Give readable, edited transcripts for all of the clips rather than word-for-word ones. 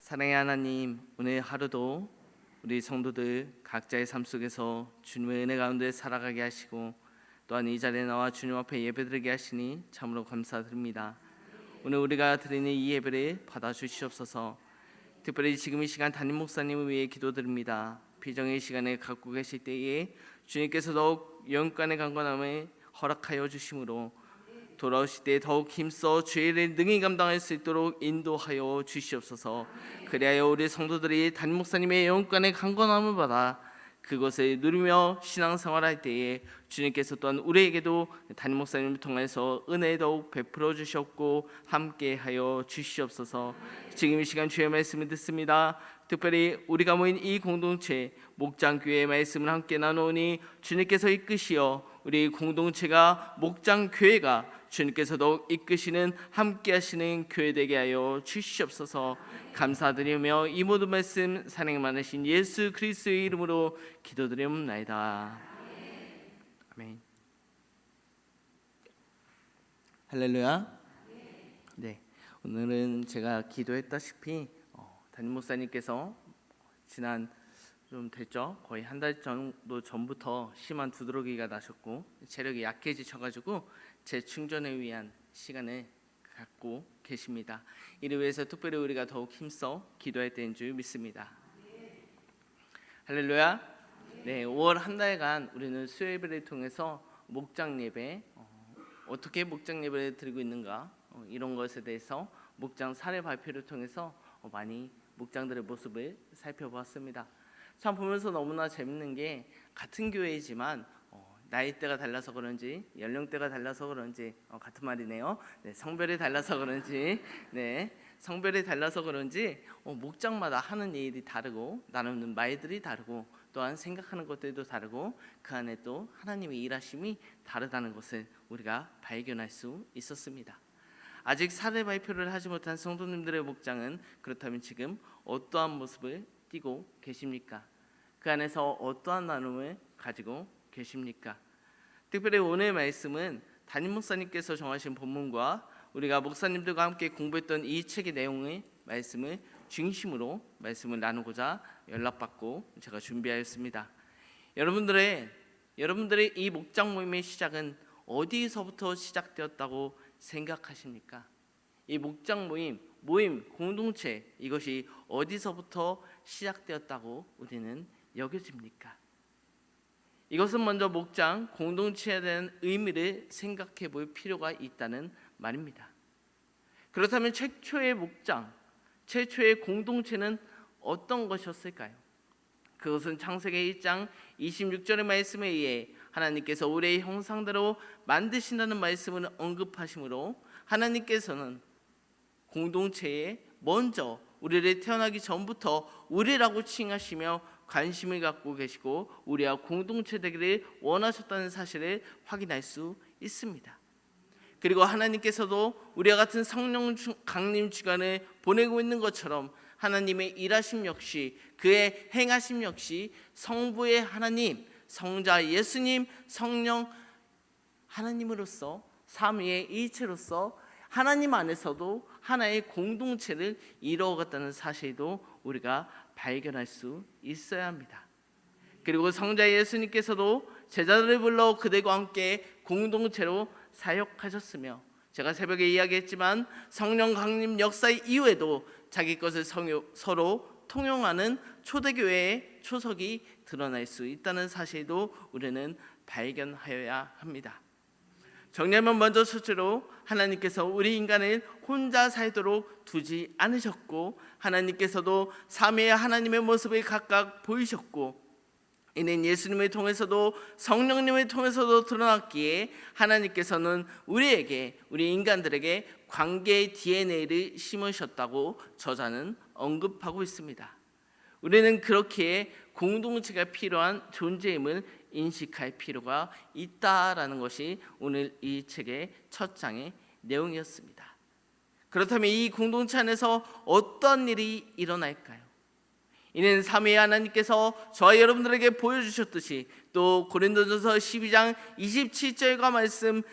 사랑의 하나님, 오늘 하루도 우리 성도들 각자의 삶 속에서 주님의 은혜 가운데 살아가게 하시고 또한 이 자리에 나와 주님 앞에 예배드리게 하시니 참으로 감사드립니다. 오늘 우리가 드리는 이 예배를 받아주시옵소서. 특별히 지금 이 시간 담임 목사님을 위해 기도드립니다. 비정의 시간에 갖고 계실 때에 주님께서 더욱 영간의 강건함을 허락하여 주심으로 돌아오실 때 더욱 힘써 죄를 능히 감당할 수 있도록 인도하여 주시옵소서. 그리하여 우리 성도들이 담임 목사님의 영간의 강건함을 받아 그것을 누리며 신앙생활할 때에 주님께서 또한 우리에게도 담임 목사님을 통해서 은혜 더욱 베풀어 주셨고 함께하여 주시옵소서. 지금 이 시간 주의 말씀을 듣습니다. 특별히 우리가 모인 이 공동체 목장교회의 말씀을 함께 나누니 주님께서 이끄시어 우리 공동체가 목장교회가 주님께서 더욱 이끄시는 함께 하시는 교회 되게 하여 주시옵소서. 감사드리며 이 모든 말씀 사랑 많으신 예수 그리스도의 이름으로 기도드리옵나이다. 아멘. 할렐루야. 네, 오늘은 제가 기도했다시피 담임 목사님께서 지난 좀 됐죠. 거의 한 달 정도 전부터 심한 두드러기가 나셨고 체력이 약해지셔가지고 재충전을 위한 시간을 갖고 계십니다. 이를 위해서 특별히 우리가 더욱 힘써 기도할 때인 줄 믿습니다. 할렐루야. 네, 5월 한 달간 우리는 수요예배를 통해서 목장 예배, 어떻게 목장 예배를 드리고 있는가 이런 것에 대해서 목장 사례 발표를 통해서 많이 목장들의 모습을 살펴보았습니다. 참 보면서 너무나 재밌는 게 같은 교회이지만 나이대가 달라서 그런지 연령대가 달라서 그런지 같은 말이네요. 네, 성별이 달라서 그런지 성별이 달라서 그런지 목장마다 하는 일이 다르고 나누는 말들이 다르고 또한 생각하는 것들도 다르고 그 안에 또 하나님의 일하심이 다르다는 것을 우리가 발견할 수 있었습니다. 아직 사례 발표를 하지 못한 성도님들의 목장은 그렇다면 지금 어떠한 모습을 띠고 계십니까? 그 안에서 어떠한 나눔을 가지고 계십니까? 특별히 오늘 말씀은 담임 목사님께서 정하신 본문과 우리가 목사님들과 함께 공부했던 이 책의 내용의 말씀을 중심으로 말씀을 나누고자 연락받고 제가 준비하였습니다. 여러분들의 이 목장 모임의 시작은 어디서부터 시작되었다고 생각하십니까? 이 목장 모임, 공동체 이것이 어디서부터 시작되었다고 우리는 여겨집니까? 이것은 먼저 목장 공동체에 대한 의미를 생각해 볼 필요가 있다는 말입니다. 그렇다면 최초의 목장, 최초의 공동체는 어떤 것이었을까요? 그것은 창세기 1장 26절의 말씀에 의해 하나님께서 우리의 형상대로 만드신다는 말씀을 언급하시므로 하나님께서는 공동체에 먼저 우리를 태어나기 전부터 우리라고 칭하시며 관심을 갖고 계시고 우리와 공동체 되기를 원하셨다는 사실을 확인할 수 있습니다. 그리고 하나님께서도 우리와 같은 성령 강림 주간을 보내고 있는 것처럼 하나님의 일하심 역시 그의 행하심 역시 성부의 하나님, 성자 예수님, 성령 하나님으로서 삼위의 일체로서 하나님 안에서도 하나의 공동체를 이루어갔다는 사실도 우리가 발견할 수 있어야 합니다. 그리고 성자 예수님께서도 제자들을 불러 그들과 함께 공동체로 사역하셨으며 제가 새벽에 이야기했지만 성령 강림 역사 이후에도 자기 것을 서로 통용하는 초대교회의 초석이 드러날 수 있다는 사실도 우리는 발견하여야 합니다. 정리하면 먼저 첫째로 하나님께서 우리 인간을 혼자 살도록 두지 않으셨고 하나님께서도 삼위의 하나님의 모습을 각각 보이셨고 이는 예수님을 통해서도 성령님을 통해서도 드러났기에 하나님께서는 우리 인간들에게 관계의 DNA를 심으셨다고 저자는 언급하고 있습니다. 우리는 그렇게 공동체가 필요한 존재임을 인식할 필요가 있다라는 것이 오늘 이 책의 첫 장의 내용이었습니다. 그렇다면 이 공동체 안에서 어떤 일이 일어날까요? 이는 삼위의 하나님께서 저와 여러분들에게 보여주셨듯이 또 고린도전서 12장 27절과 말씀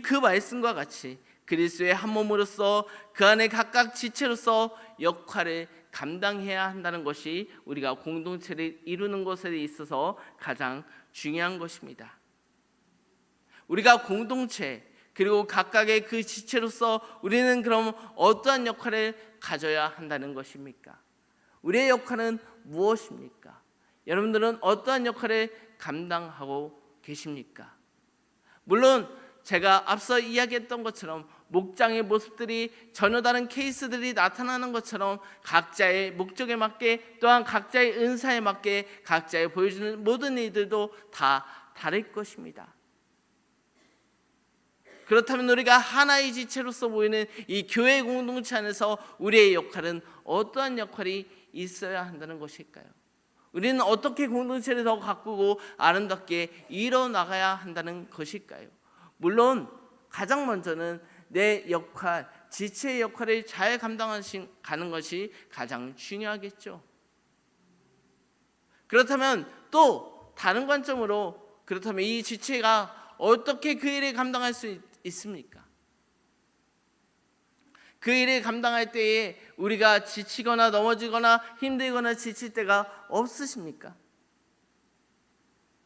그 말씀과 같이 그리스도의 한 몸으로서 그 안에 각각 지체로서 역할을 감당해야 한다는 것이 우리가 공동체를 이루는 것에 있어서 가장 중요한 것입니다. 우리가 공동체 그리고 각각의 그 지체로서 우리는 그럼 어떠한 역할을 가져야 한다는 것입니까? 우리의 역할은 무엇입니까? 여러분들은 어떠한 역할을 감당하고 계십니까? 물론 제가 앞서 이야기했던 것처럼 목장의 모습들이 전혀 다른 케이스들이 나타나는 것처럼 각자의 목적에 맞게 또한 각자의 은사에 맞게 각자의 보여주는 모든 일들도 다 다를 것입니다. 그렇다면 우리가 하나의 지체로서 보이는 이 교회 공동체 안에서 우리의 역할은 어떠한 역할이 있어야 한다는 것일까요? 우리는 어떻게 공동체를 더 가꾸고 아름답게 이뤄나가야 한다는 것일까요? 물론 가장 먼저는 내 역할, 지체의 역할을 잘 감당하는 것이 가장 중요하겠죠. 그렇다면 또 다른 관점으로 그렇다면 이 지체가 어떻게 그 일을 감당할 수 있습니까? 그 일을 감당할 때에 우리가 지치거나 넘어지거나 힘들거나 지칠 때가 없으십니까?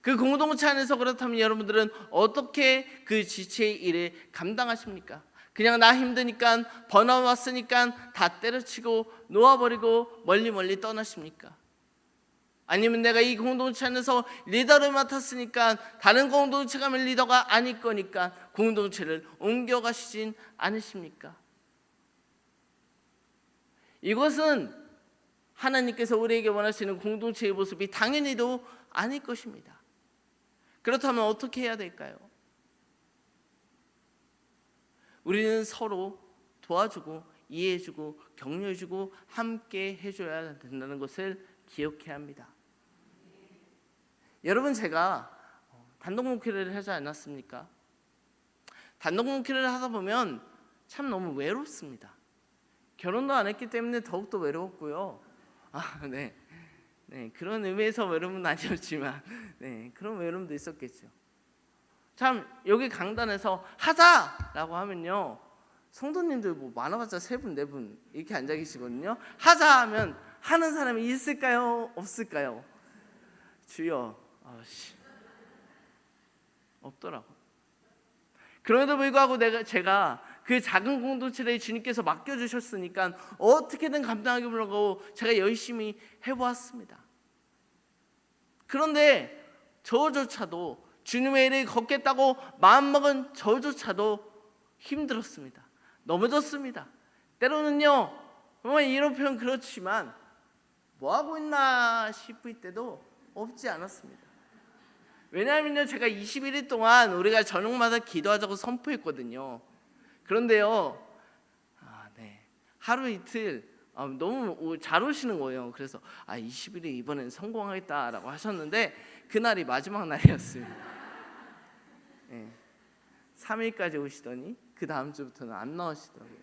그 공동체 안에서 그렇다면 여러분들은 어떻게 그 지체의 일을 감당하십니까? 그냥 나 힘드니까 번아웃 왔으니까 다 때려치고 놓아버리고 멀리 떠나십니까? 아니면 내가 이 공동체 안에서 리더를 맡았으니까 다른 공동체 가면 리더가 아닐 거니까 공동체를 옮겨가시진 않으십니까? 이것은 하나님께서 우리에게 원하시는 공동체의 모습이 당연히도 아닐 것입니다. 그렇다면 어떻게 해야 될까요? 우리는 서로 도와주고 이해해주고 격려해주고 함께 해줘야 된다는 것을 기억해야 합니다. 여러분, 제가 단독 목회를 하지 않았습니까? 단독 목회를 하다 보면 참 너무 외롭습니다. 결혼도 안 했기 때문에 더욱더 외로웠고요. 네, 그런 의미에서 외로움은 아니었지만 그런 외로움도 있었겠죠. 참 여기 강단에서 하자라고 하면요, 성도님들 뭐 많아봤자 3분 4분 이렇게 앉아 계시거든요. 하자 하면 하는 사람이 있을까요? 없을까요? 주여, 없더라고. 그럼에도 불구하고 제가 그 작은 공동체를 주님께서 맡겨주셨으니까 어떻게든 감당하려고 제가 열심히 해보았습니다. 그런데 저조차도 주님의 일을 걷겠다고 마음먹은 저조차도 힘들었습니다. 넘어졌습니다. 때로는요, 정말 이런 표현 그렇지만 뭐하고 있나 싶을 때도 없지 않았습니다. 왜냐하면요, 제가 21일 동안 우리가 저녁마다 기도하자고 선포했거든요. 그런데요, 하루 이틀 너무 잘 오시는 거예요. 그래서 20일에 이번엔 성공하겠다라고 하셨는데 그날이 마지막 날이었습니다. 3일까지 오시더니 그 다음 주부터는 안 나오시더라고요.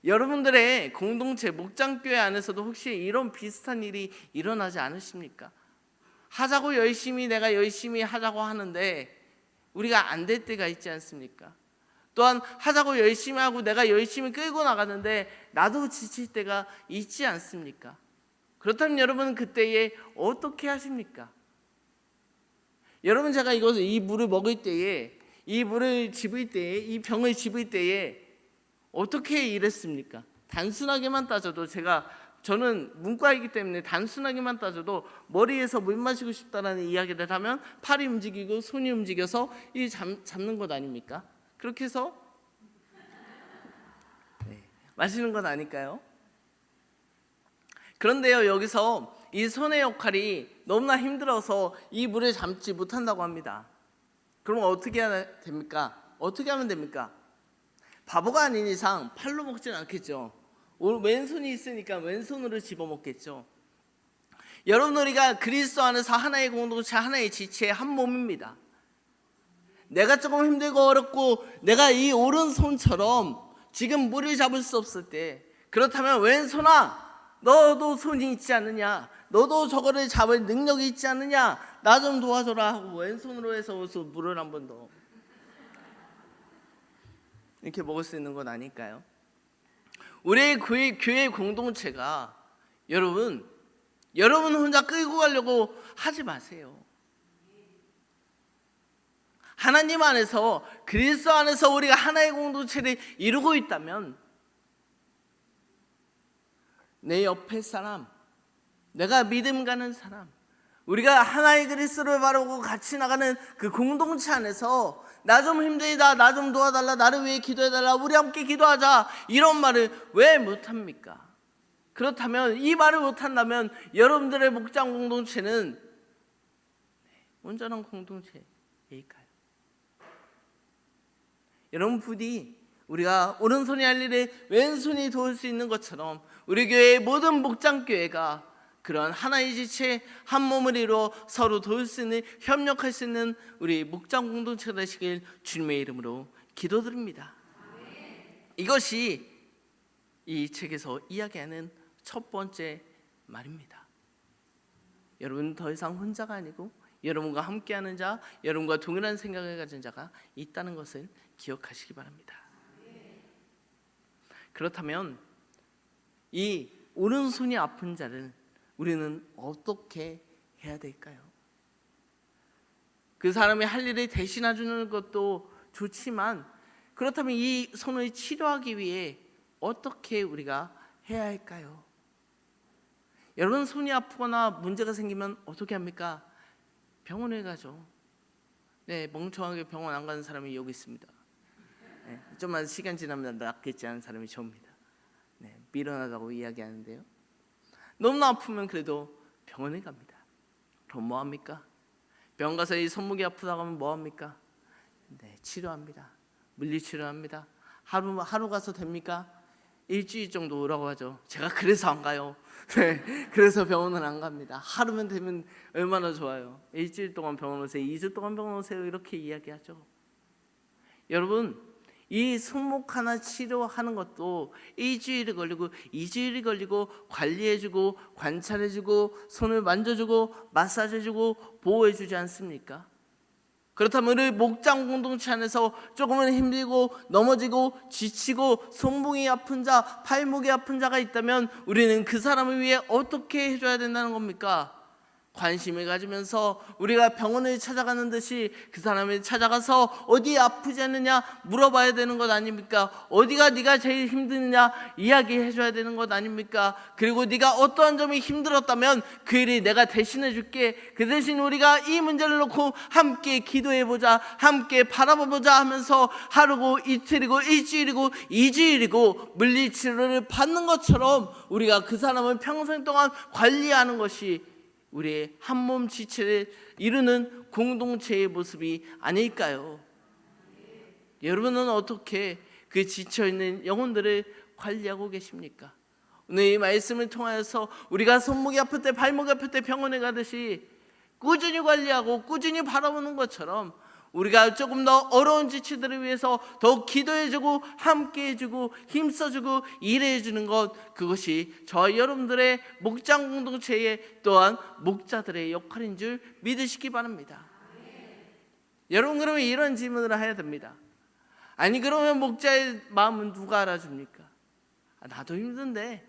여러분들의 공동체 목장교회 안에서도 혹시 이런 비슷한 일이 일어나지 않으십니까? 하자고 내가 열심히 하자고 하는데 우리가 안 될 때가 있지 않습니까? 또한 하자고 열심히 하고 내가 열심히 끌고 나가는데 나도 지칠 때가 있지 않습니까? 그렇다면 여러분은 그때에 어떻게 하십니까? 여러분, 제가 이 물을 먹을 때에, 이 물을 집을 때에, 이 병을 집을 때에 어떻게 일했습니까? 단순하게만 따져도 저는 문과이기 때문에 단순하게만 따져도 머리에서 물 마시고 싶다라는 이야기를 하면 팔이 움직이고 손이 움직여서 이 잡는 것 아닙니까? 그렇게 해서 마시는 건 아닐까요? 그런데요, 여기서 이 손의 역할이 너무나 힘들어서 이 물을 잡지 못한다고 합니다. 그럼 어떻게 해야 됩니까? 어떻게 하면 됩니까? 바보가 아닌 이상 팔로 먹지는 않겠죠. 왼손이 있으니까 왼손으로 집어먹겠죠. 여러분, 우리가 그리스도 안에서 하나의 공동체, 하나의 지체의 한 몸입니다. 내가 조금 힘들고 어렵고 내가 이 오른손처럼 지금 물을 잡을 수 없을 때, 그렇다면 왼손아, 너도 손이 있지 않느냐, 너도 저거를 잡을 능력이 있지 않느냐, 나 좀 도와줘라 하고 왼손으로 해서 물을 한 번 더. 이렇게 먹을 수 있는 건 아닐까요? 우리의 교회 공동체가 여러분 혼자 끌고 가려고 하지 마세요. 하나님 안에서, 그리스도 안에서 우리가 하나의 공동체를 이루고 있다면 내 옆에 사람, 내가 믿음 가는 사람, 우리가 하나의 그리스도를 바르고 같이 나가는 그 공동체 안에서 나 좀 힘들다, 나 좀 도와달라, 나를 위해 기도해달라, 우리 함께 기도하자, 이런 말을 왜 못합니까? 그렇다면, 이 말을 못한다면 여러분들의 목장 공동체는 온전한 공동체일까요? 여러분, 부디 우리가 오른손이 할 일을 왼손이 도울 수 있는 것처럼 우리 교회의 모든 목장교회가 그런 하나의 지체, 한 몸을 이루어 서로 도울 수 있는, 협력할 수 있는 우리 목장 공동체가 되시길 주님의 이름으로 기도드립니다. 이것이 이 책에서 이야기하는 첫 번째 말입니다. 여러분 더 이상 혼자가 아니고 여러분과 함께하는 자, 여러분과 동일한 생각을 가진 자가 있다는 것을 기억하시기 바랍니다. 그렇다면 이 오른손이 아픈 자를 우리는 어떻게 해야 될까요? 그 사람이 할 일을 대신해 주는 것도 좋지만, 그렇다면 이 손을 치료하기 위해 어떻게 우리가 해야 할까요? 여러분, 손이 아프거나 문제가 생기면 어떻게 합니까? 병원에 가죠. 네, 멍청하게 병원 안 가는 사람이 여기 있습니다. 네, 좀만 시간 지나면 낫겠지 하는 사람이 저입니다. 네, 미련하다고 이야기하는데요, 너무 아프면 그래도 병원에 갑니다. 그럼 뭐 합니까? 병원 가서 이 손목이 아프다고 하면 뭐 합니까? 네, 치료합니다. 물리치료합니다. 하루 가서 됩니까? 일주일 정도 오라고 하죠. 제가 그래서 안 가요. 네, 그래서 병원은 안 갑니다. 하루면 되면 얼마나 좋아요. 일주일 동안 병원 오세요, 2주 동안 병원 오세요, 이렇게 이야기하죠. 여러분, 이 손목 하나 치료하는 것도 일주일이 걸리고 2주일이 걸리고 관리해주고 관찰해주고 손을 만져주고 마사지해주고 보호해주지 않습니까? 그렇다면 우리 목장 공동체 안에서 조금은 힘들고 넘어지고 지치고 손목이 아픈 자, 팔목이 아픈 자가 있다면 우리는 그 사람을 위해 어떻게 해줘야 된다는 겁니까? 관심을 가지면서 우리가 병원을 찾아가는 듯이 그 사람을 찾아가서 어디 아프지 않느냐 물어봐야 되는 것 아닙니까? 어디가 네가 제일 힘드느냐 이야기해 줘야 되는 것 아닙니까? 그리고 네가 어떠한 점이 힘들었다면 그 일이 내가 대신해 줄게. 그 대신 우리가 이 문제를 놓고 함께 기도해 보자, 함께 바라봐 보자 하면서 하루고 이틀이고 일주일이고 2주일이고 물리치료를 받는 것처럼 우리가 그 사람을 평생 동안 관리하는 것이 우리의 한몸 지체를 이루는 공동체의 모습이 아닐까요? 여러분은 어떻게 그 지쳐있는 영혼들을 관리하고 계십니까? 오늘 이 말씀을 통하여서 우리가 손목이 아플 때, 발목이 아플 때 병원에 가듯이 꾸준히 관리하고 꾸준히 바라보는 것처럼 우리가 조금 더 어려운 지체들을 위해서 더욱 기도해주고 함께해주고 힘써주고 일해주는 것, 그것이 저와 여러분들의 목장 공동체의 또한 목자들의 역할인 줄 믿으시기 바랍니다. 여러분, 그러면 이런 질문을 해야 됩니다. 아니, 그러면 목자의 마음은 누가 알아줍니까? 나도 힘든데,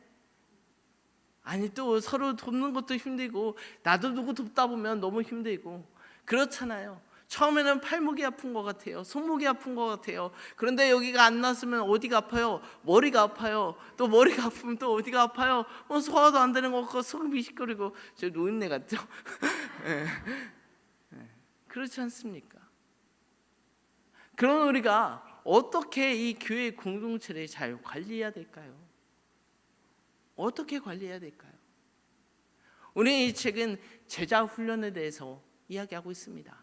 아니 또 서로 돕는 것도 힘들고 나도 누구 돕다 보면 너무 힘들고 그렇잖아요. 처음에는 팔목이 아픈 것 같아요. 손목이 아픈 것 같아요. 그런데 여기가 안 났으면 어디가 아파요? 머리가 아파요. 또 머리가 아프면 또 어디가 아파요? 소화도 안 되는 것 같고 속이 미식거리고. 저 노인네 같죠? 네. 그렇지 않습니까? 그럼 우리가 어떻게 이 교회 공동체를 잘 관리해야 될까요? 어떻게 관리해야 될까요? 우리 이 책은 제자 훈련에 대해서 이야기하고 있습니다.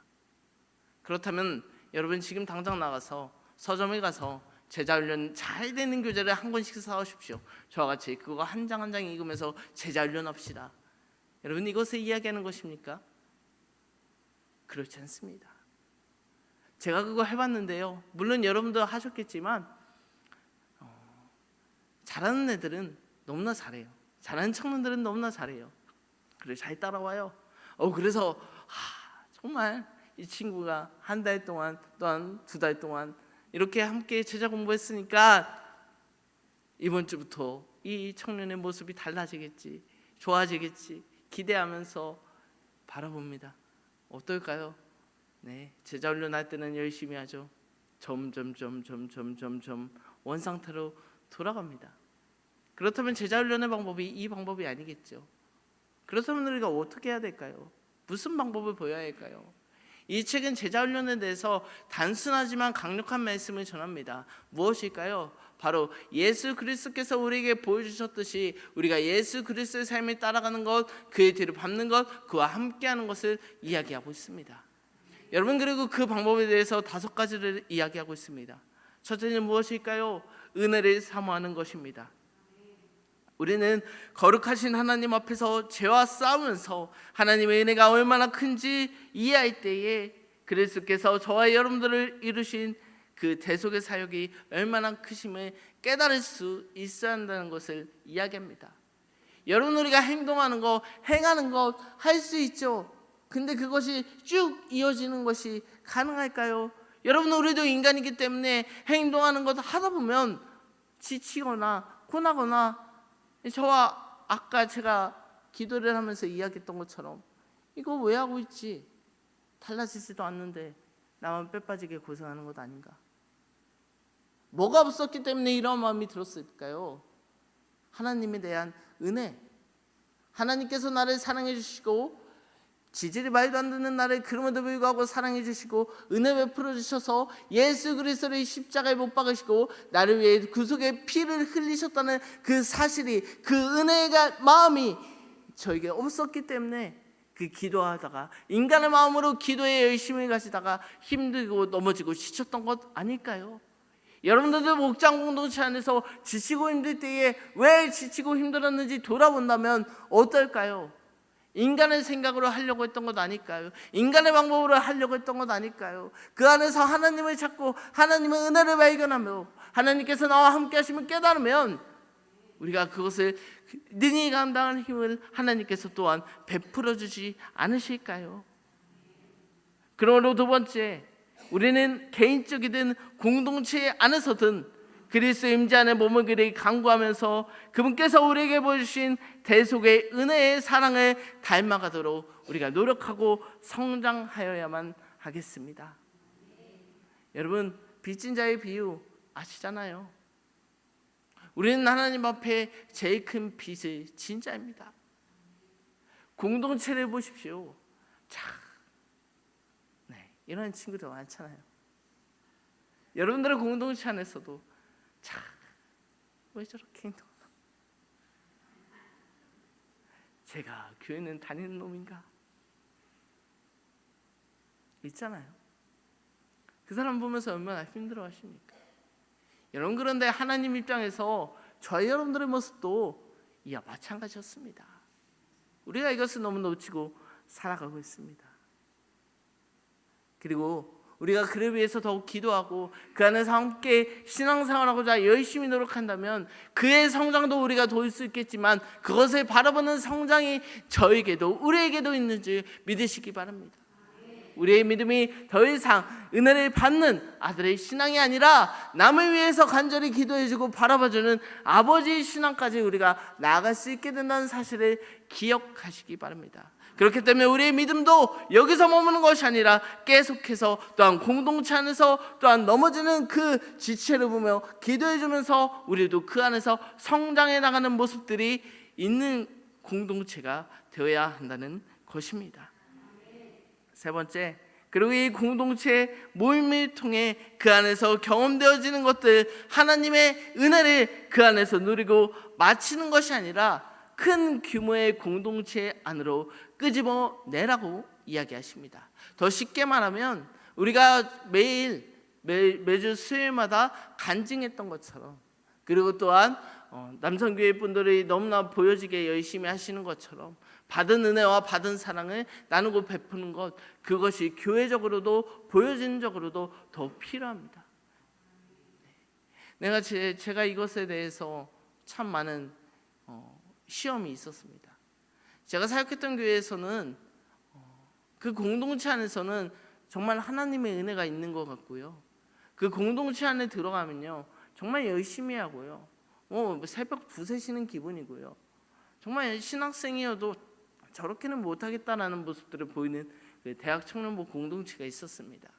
그렇다면 여러분 지금 당장 나가서 서점에 가서 제자훈련 잘 되는 교재를 한 권씩 사오십시오. 저와 같이 그거 한 장 한 장 읽으면서 제자훈련 합시다. 여러분, 이것을 이야기하는 것입니까? 그렇지 않습니다. 제가 그거 해봤는데요, 물론 여러분도 하셨겠지만 잘하는 애들은 너무나 잘해요. 잘하는 청년들은 너무나 잘해요. 그래, 잘 따라와요. 그래서 정말 이 친구가 한 달 동안 또한 2달 동안 이렇게 함께 제자 공부했으니까 이번 주부터 이 청년의 모습이 달라지겠지, 좋아지겠지 기대하면서 바라봅니다. 어떨까요? 네, 제자 훈련할 때는 열심히 하죠. 점점 원상태로 돌아갑니다. 그렇다면 제자 훈련의 방법이 이 방법이 아니겠죠. 그렇다면 우리가 어떻게 해야 될까요? 무슨 방법을 보여야 할까요? 이 책은 제자 훈련에 대해서 단순하지만 강력한 말씀을 전합니다. 무엇일까요? 바로 예수 그리스도께서 우리에게 보여주셨듯이 우리가 예수 그리스도의 삶을 따라가는 것, 그의 뒤를 밟는 것, 그와 함께하는 것을 이야기하고 있습니다. 여러분, 그리고 그 방법에 대해서 5가지를 이야기하고 있습니다. 첫째는 무엇일까요? 은혜를 사모하는 것입니다. 우리는 거룩하신 하나님 앞에서 죄와 싸우면서 하나님의 은혜가 얼마나 큰지 이해할 때에 그리스도께서 저와 여러분들을 이루신 그 대속의 사역이 얼마나 크심을 깨달을 수 있어야 한다는 것을 이야기합니다. 여러분, 우리가 행동하는 것, 행하는 것 할 수 있죠. 근데 그것이 쭉 이어지는 것이 가능할까요? 여러분, 우리도 인간이기 때문에 행동하는 것 하다 보면 지치거나 고나거나, 저와 아까 제가 기도를 하면서 이야기했던 것처럼 이거 왜 하고 있지? 달라지지도 않는데 나만 빼빠지게 고생하는 것 아닌가? 뭐가 없었기 때문에 이런 마음이 들었을까요? 하나님에 대한 은혜, 하나님께서 나를 사랑해 주시고 지질이 말도 안 되는 나를 그럼에도 불구하고 사랑해 주시고 은혜 베풀어 주셔서 예수 그리스도를 십자가에 못 박으시고 나를 위해 구속의 피를 흘리셨다는 그 사실이, 그 은혜가 마음이 저에게 없었기 때문에 그 기도하다가 인간의 마음으로 기도에 열심히 가시다가 힘들고 넘어지고 지쳤던 것 아닐까요? 여러분들도 목장 공동체 안에서 지치고 힘들 때에 왜 지치고 힘들었는지 돌아본다면 어떨까요? 인간의 생각으로 하려고 했던 것 아닐까요? 인간의 방법으로 하려고 했던 것 아닐까요? 그 안에서 하나님을 찾고 하나님의 은혜를 발견하며 하나님께서 나와 함께 하심을 깨달으면 우리가 그것을 능히 감당하는 힘을 하나님께서 또한 베풀어 주지 않으실까요? 그러므로 2번째, 우리는 개인적이든 공동체 안에서든 그리스도의 임재 안에 머물기를 간구하면서 그분께서 우리에게 보여주신 대속의 은혜의 사랑을 닮아가도록 우리가 노력하고 성장하여야만 하겠습니다. 여러분, 빚진 자의 비유 아시잖아요. 우리는 하나님 앞에 제일 큰 빚을 진 자입니다. 공동체를 보십시오. 이런 친구들 많잖아요. 여러분들의 공동체 안에서도 왜 저렇게 행동하나? 제가 교회는 다니는 놈인가? 있잖아요. 그 사람 보면서 얼마나 힘들어 하십니까? 여러분, 그런데 하나님 입장에서 저희 여러분들의 모습도 이와 마찬가지였습니다. 우리가 이것을 너무 놓치고 살아가고 있습니다. 그리고 우리가 그를 위해서 더욱 기도하고 그 안에서 함께 신앙생활하고자 열심히 노력한다면 그의 성장도 우리가 도울 수 있겠지만 그것을 바라보는 성장이 저에게도 우리에게도 있는지 믿으시기 바랍니다. 우리의 믿음이 더 이상 은혜를 받는 아들의 신앙이 아니라 남을 위해서 간절히 기도해주고 바라봐주는 아버지의 신앙까지 우리가 나아갈 수 있게 된다는 사실을 기억하시기 바랍니다. 그렇기 때문에 우리의 믿음도 여기서 머무는 것이 아니라 계속해서 또한 공동체 안에서 또한 넘어지는 그 지체를 보며 기도해주면서 우리도 그 안에서 성장해 나가는 모습들이 있는 공동체가 되어야 한다는 것입니다. 3번째, 그리고 이 공동체 모임을 통해 그 안에서 경험되어지는 것들, 하나님의 은혜를 그 안에서 누리고 마치는 것이 아니라 큰 규모의 공동체 안으로 끄집어내라고 이야기하십니다. 더 쉽게 말하면 우리가 매주 수요일마다 간증했던 것처럼, 그리고 또한 남성교회 분들이 너무나 보여지게 열심히 하시는 것처럼 받은 은혜와 받은 사랑을 나누고 베푸는 것, 그것이 교회적으로도 보여진적으로도 더 필요합니다. 제가 이것에 대해서 참 많은 시험이 있었습니다. 제가 사역했던 교회에서는 그 공동체 안에서는 정말 하나님의 은혜가 있는 것 같고요. 그 공동체 안에 들어가면요 정말 열심히 하고요, 새벽 두세 시는 기본이고요, 정말 신학생이어도 저렇게는 못하겠다라는 모습들을 보이는 그 대학 청년부 공동체가 있었습니다.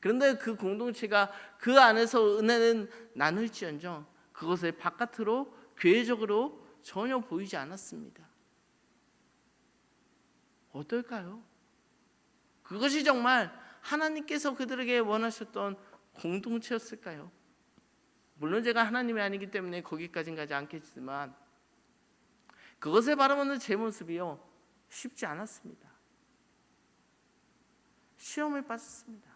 그런데 그 공동체가 그 안에서 은혜는 나눌지언정 그것을 바깥으로 교회적으로 전혀 보이지 않았습니다. 어떨까요? 그것이 정말 하나님께서 그들에게 원하셨던 공동체였을까요? 물론 제가 하나님이 아니기 때문에 거기까지는 가지 않겠지만 그것을 바라보는 제 모습이요 쉽지 않았습니다. 시험에 빠졌습니다.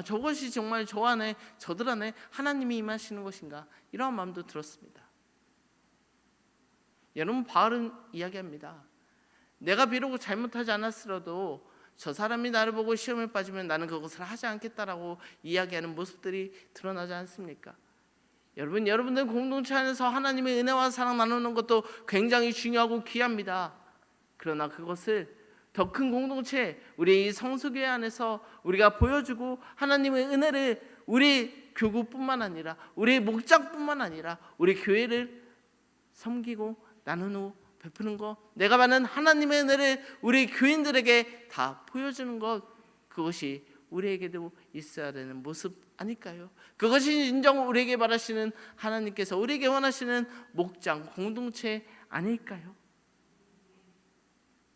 저것이 정말 저 안에, 저들 안에 하나님이 임하시는 것인가, 이러한 마음도 들었습니다. 여러분, 바울은 이야기합니다. 내가 비록 잘못하지 않았으라도 저 사람이 나를 보고 시험에 빠지면 나는 그것을 하지 않겠다라고 이야기하는 모습들이 드러나지 않습니까? 여러분들 공동체 안에서 하나님의 은혜와 사랑 나누는 것도 굉장히 중요하고 귀합니다. 그러나 그것을 더 큰 공동체, 우리 이 성수교회 안에서 우리가 보여주고 하나님의 은혜를 우리 교구뿐만 아니라 우리 목장뿐만 아니라 우리 교회를 섬기고 나누고 베푸는 것, 내가 받는 하나님의 은혜를 우리 교인들에게 다 보여주는 것, 그것이 우리에게도 있어야 되는 모습 아닐까요? 그것이 인정 우리에게 바라시는 하나님께서 우리에게 원하시는 목장 공동체 아닐까요?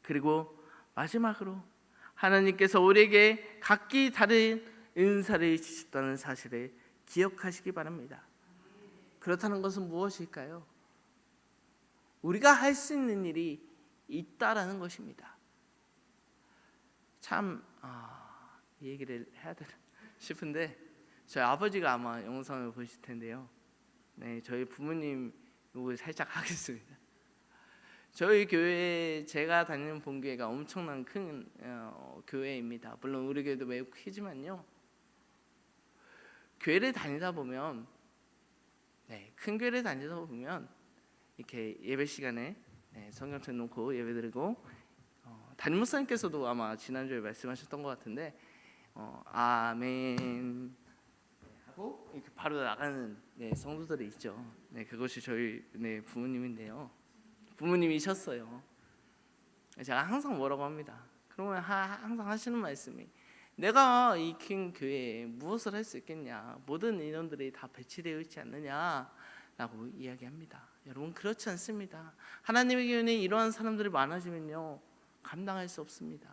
그리고 마지막으로 하나님께서 우리에게 각기 다른 은사를 주셨다는 사실을 기억하시기 바랍니다. 그렇다는 것은 무엇일까요? 우리가 할 수 있는 일이 있다라는 것입니다. 참 이 얘기를 해야 되나 싶은데 저희 아버지가 아마 영상을 보실 텐데요. 네, 저희 부모님 요거 살짝 하겠습니다. 저희 교회, 제가 다니는 본교회가 엄청난 큰 교회입니다. 물론 우리 교회도 매우 크지만요, 교회를 다니다 보면, 큰 교회를 다니다 보면 이렇게 예배 시간에 성경책 놓고 예배드리고, 담임 목사님께서도 아마 지난주에 말씀하셨던 것 같은데 아멘 하고 이렇게 바로 나가는 성도들이 있죠. 그것이 저희 부모님인데요. 부모님이셨어요. 제가 항상 뭐라고 합니다. 그러면 항상 하시는 말씀이, 내가 이 큰 교회에 무엇을 할 수 있겠냐, 모든 인원들이 다 배치되어 있지 않느냐라고 이야기합니다. 여러분, 그렇지 않습니다. 하나님의 교회는 이러한 사람들이 많아지면요 감당할 수 없습니다.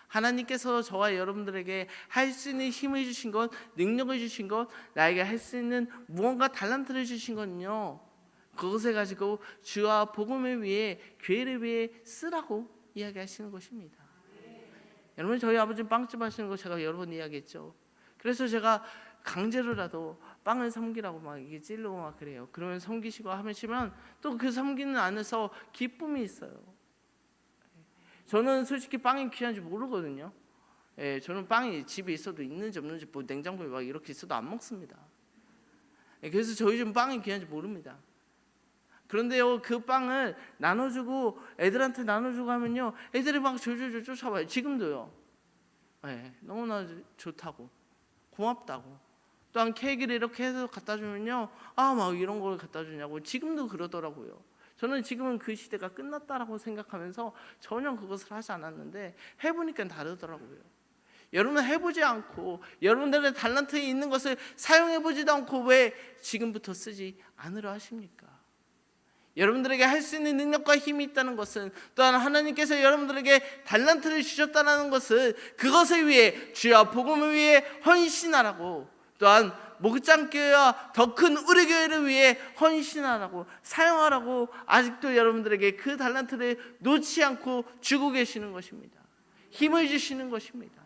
하나님께서 저와 여러분들에게 할 수 있는 힘을 주신 것, 능력을 주신 것, 나에게 할 수 있는 무언가 달란트를 주신 건요, 그것을 가지고 주와 복음을 위해, 교회를 위해 쓰라고 이야기하시는 것입니다. 여러분, 저희 아버지는 빵집 하시는 거 제가 여러 번 이야기했죠. 그래서 제가 강제로라도 빵을 섬기라고 막 이게 찔르고 막 그래요. 그러면 섬기시고 하시면 또 그 섬기는 안에서 기쁨이 있어요. 저는 솔직히 빵이 귀한지 모르거든요. 저는 빵이 집에 있어도 있는지 없는지 뭐 냉장고에 막 이렇게 있어도 안 먹습니다. 그래서 저희 집 빵이 귀한지 모릅니다. 그런데요, 그 빵을 나눠주고 애들한테 나눠주고 하면요, 애들이 막 졸졸졸 쫓아와요. 지금도요. 너무나 좋다고, 고맙다고. 또한 케이크를 이렇게 해서 갖다 주면요, 막 이런 걸 갖다 주냐고 지금도 그러더라고요. 저는 지금은 그 시대가 끝났다라고 생각하면서 전혀 그것을 하지 않았는데 해보니까 다르더라고요. 여러분, 해보지 않고 여러분들의 달란트에 있는 것을 사용해보지도 않고 왜 지금부터 쓰지 않으려 하십니까? 여러분들에게 할 수 있는 능력과 힘이 있다는 것은, 또한 하나님께서 여러분들에게 달란트를 주셨다는 것은 그것을 위해, 주와 복음을 위해 헌신하라고, 또한 목장교회와 더 큰 우리 교회를 위해 헌신하라고, 사용하라고 아직도 여러분들에게 그 달란트를 놓지 않고 주고 계시는 것입니다. 힘을 주시는 것입니다.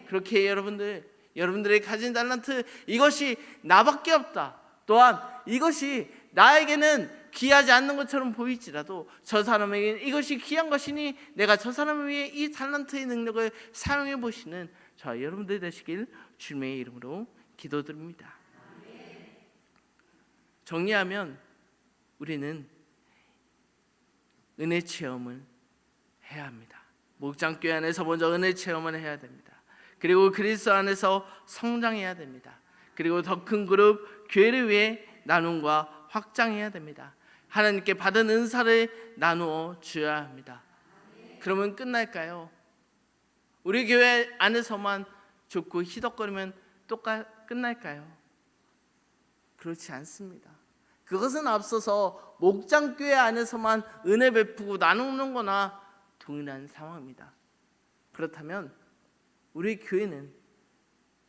그렇게 여러분들의 가진 달란트, 이것이 나밖에 없다, 또한 이것이 나에게는 귀하지 않는 것처럼 보일지라도 저 사람에게 이것이 귀한 것이니 내가 저 사람을 위해 이 달란트의 능력을 사용해 보시는 저와 여러분들 되시길 주님의 이름으로 기도드립니다. 정리하면 우리는 은혜 체험을 해야 합니다. 목장교회 안에서 먼저 은혜 체험을 해야 됩니다. 그리고 그리스도 안에서 성장해야 됩니다. 그리고 더 큰 그룹 교회를 위해 나눔과 확장해야 됩니다. 하나님께 받은 은사를 나누어 주어야 합니다. 그러면 끝날까요? 우리 교회 안에서만 좋고 희덕거리면 끝날까요? 그렇지 않습니다. 그것은 앞서서 목장교회 안에서만 은혜 베푸고 나누는 거나 동일한 상황입니다. 그렇다면 우리 교회는,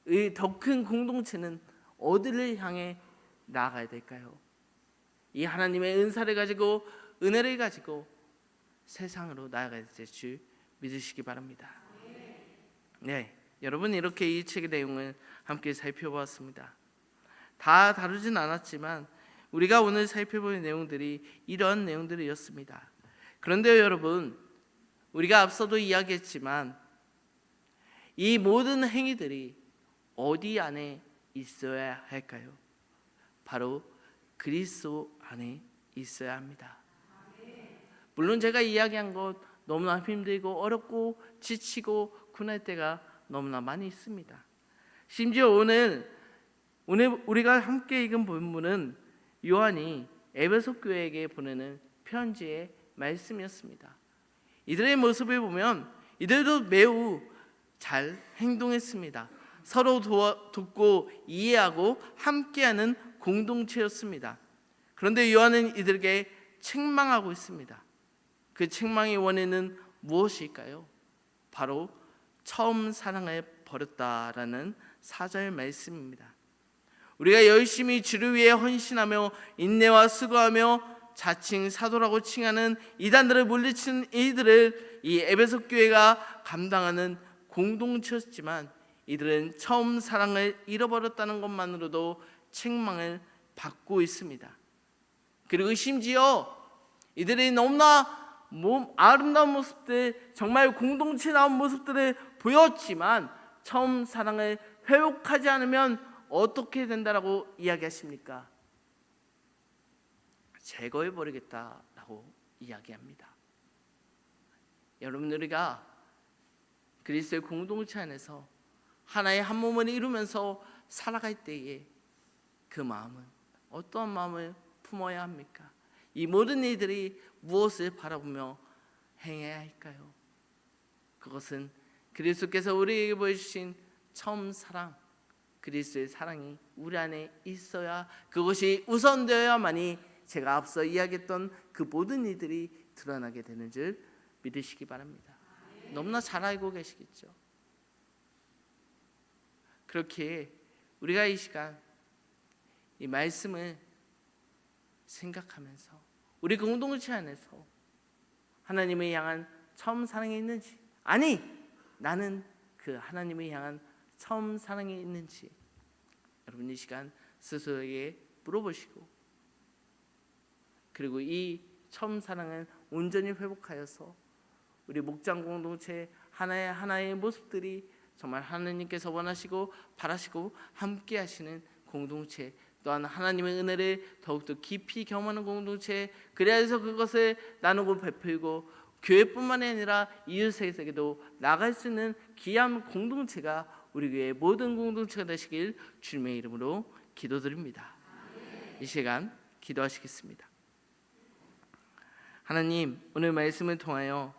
이 더 큰 공동체는 어디를 향해 나아가야 될까요? 이 하나님의 은사를 가지고, 은혜를 가지고 세상으로 나아가야 될 줄 믿으시기 바랍니다. 네, 여러분, 이렇게 이 책의 내용을 함께 살펴보았습니다. 다 다루진 않았지만 우리가 오늘 살펴볼 내용들이 이런 내용들이었습니다. 그런데 여러분, 우리가 앞서도 이야기했지만 이 모든 행위들이 어디 안에 있어야 할까요? 바로 그리스도 안에 있어야 합니다. 물론 제가 이야기한 것 너무나 힘들고 어렵고 지치고 군할 때가 너무나 많이 있습니다. 심지어 오늘 우리가 함께 읽은 본문은 요한이 에베소 교회에게 보내는 편지의 말씀이었습니다. 이들의 모습을 보면 이들도 매우 잘 행동했습니다. 서로 돕고 이해하고 함께하는 공동체였습니다. 그런데 요한은 이들에게 책망하고 있습니다. 그 책망의 원인은 무엇일까요? 바로 처음 사랑을 버렸다라는 4절 말씀입니다. 우리가 열심히 주를 위해 헌신하며 인내와 수고하며 자칭 사도라고 칭하는 이단들을 물리친 이들을 이 에베소 교회가 감당하는 공동체였지만 이들은 처음 사랑을 잃어버렸다는 것만으로도 책망을 받고 있습니다. 그리고 심지어 이들이 너무나 아름다운 모습들, 정말 공동체다운 모습들을 보였지만 처음 사랑을 회복하지 않으면 어떻게 된다라고 이야기하십니까? 제거해버리겠다라고 이야기합니다. 여러분, 우리가 그리스도의 공동체 안에서 하나의 한 몸을 이루면서 살아갈 때에 그 마음은 어떠한 마음을 품어야 합니까? 이 모든 이들이 무엇을 바라보며 행해야 할까요? 그것은 그리스도께서 우리에게 보여주신 처음 사랑, 그리스도의 사랑이 우리 안에 있어야, 그것이 우선되어야만이 제가 앞서 이야기했던 그 모든 이들이 드러나게 되는 줄 믿으시기 바랍니다. 너무나 잘 알고 계시겠죠? 그렇게 우리가 이 시간 이 말씀을 생각하면서 우리 공동체 안에서 하나님을 향한 처음 사랑이 있는지, 아니 나는 그 하나님을 향한 처음 사랑이 있는지 여러분 이 시간 스스로에게 물어보시고, 그리고 이 처음 사랑을 온전히 회복하여서 우리 목장 공동체 하나의 모습들이 정말 하나님께서 원하시고 바라시고 함께 하시는 공동체, 또한 하나님의 은혜를 더욱더 깊이 경험하는 공동체, 그래서 그것을 나누고 베풀고 교회뿐만 아니라 이웃에게도 나갈 수 있는 귀한 공동체가 우리 교회의 모든 공동체가 되시길 주님의 이름으로 기도드립니다. 이 시간 기도하시겠습니다. 하나님, 오늘 말씀을 통하여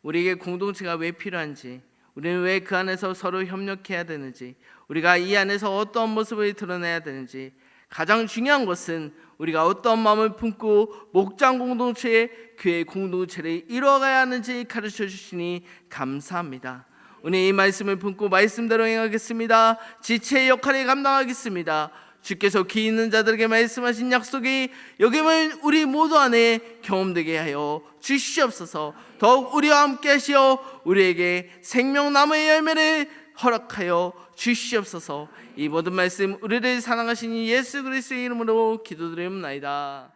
우리에게 공동체가 왜 필요한지, 우리는 왜 그 안에서 서로 협력해야 되는지, 우리가 이 안에서 어떤 모습을 드러내야 되는지, 가장 중요한 것은 우리가 어떤 마음을 품고 목장 공동체의 교회 공동체를 이루어가야 하는지 가르쳐 주시니 감사합니다. 오늘 이 말씀을 품고 말씀대로 행하겠습니다. 지체의 역할을 감당하겠습니다. 주께서 귀 있는 자들에게 말씀하신 약속이 여김을 우리 모두 안에 경험되게 하여 주시옵소서. 더욱 우리와 함께 하시어 우리에게 생명나무의 열매를 허락하여 주시옵소서. 이 모든 말씀 우리를 사랑하신 예수 그리스도의 이름으로 기도드립니다.